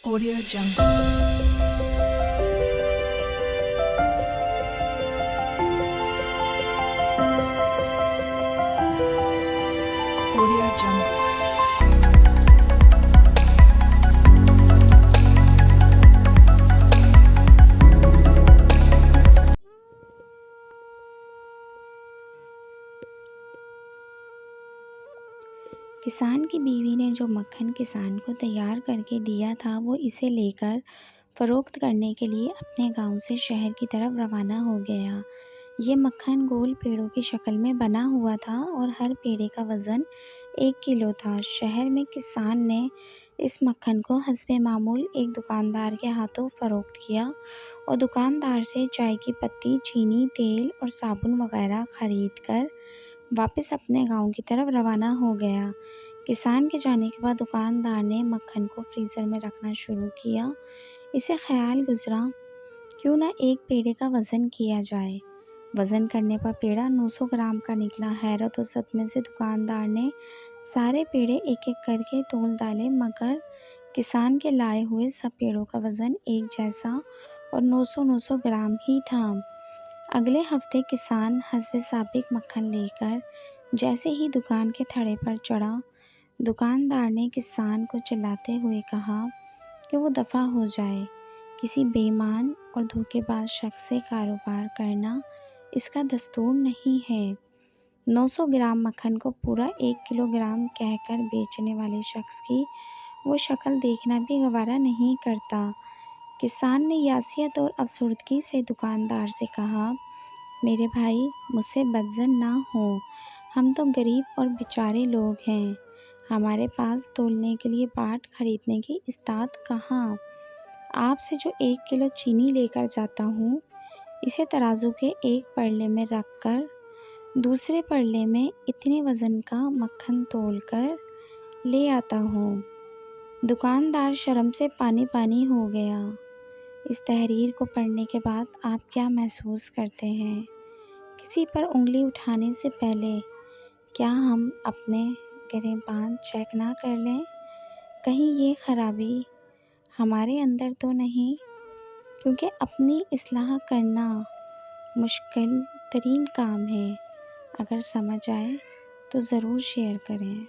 Audio Jungle. Audio Jungle. किसान की बीवी ने जो मक्खन किसान को तैयार करके दिया था वो इसे लेकर फ़रोख्त करने के लिए अपने गांव से शहर की तरफ रवाना हो गया। ये मक्खन गोल पेड़ों की शक्ल में बना हुआ था और हर पेड़े का वज़न 1 किलो था। शहर में किसान ने इस मक्खन को हस्बे मामूल एक दुकानदार के हाथों फ़रोख्त किया और दुकानदार से चाय की पत्ती, चीनी, तेल और साबुन वगैरह खरीद कर वापस अपने गांव की तरफ रवाना हो गया। किसान के जाने के बाद दुकानदार ने मक्खन को फ्रीज़र में रखना शुरू किया। इसे ख्याल गुजरा, क्यों ना एक पेड़े का वज़न किया जाए। वज़न करने पर पेड़ा 900 ग्राम का निकला। हैरत और सदमे से दुकानदार ने सारे पेड़े एक एक करके तोल डाले, मगर किसान के लाए हुए सब पेड़ों का वज़न एक जैसा और 900 ग्राम ही था। अगले हफ्ते किसान हस्बे साबिक मक्खन लेकर जैसे ही दुकान के थड़े पर चढ़ा, दुकानदार ने किसान को चिल्लाते हुए कहा कि वो दफ़ा हो जाए। किसी बेईमान और धोखेबाज शख्स से कारोबार करना इसका दस्तूर नहीं है। 900 ग्राम मक्खन को पूरा 1 किलोग्राम कहकर बेचने वाले शख्स की वो शक्ल देखना भी गवारा नहीं करता। किसान ने यासियत और अफसुर्दगी से दुकानदार से कहा, मेरे भाई, मुझसे बदज़न ना हो। हम तो गरीब और बेचारे लोग हैं। हमारे पास तोलने के लिए बाट खरीदने की इस्तात कहाँ। आपसे जो 1 किलो चीनी लेकर जाता हूँ, इसे तराजू के एक पल्ले में रख कर दूसरे पल्ले में इतने वज़न का मक्खन तोल कर ले आता हूँ। दुकानदार शर्म से पानी पानी हो गया। इस तहरीर को पढ़ने के बाद आप क्या महसूस करते हैं? किसी पर उंगली उठाने से पहले क्या हम अपने गिरेबान चेक ना कर लें? कहीं ये खराबी हमारे अंदर तो नहीं? क्योंकि अपनी इस्लाह करना मुश्किल तरीन काम है। अगर समझ आए तो ज़रूर शेयर करें।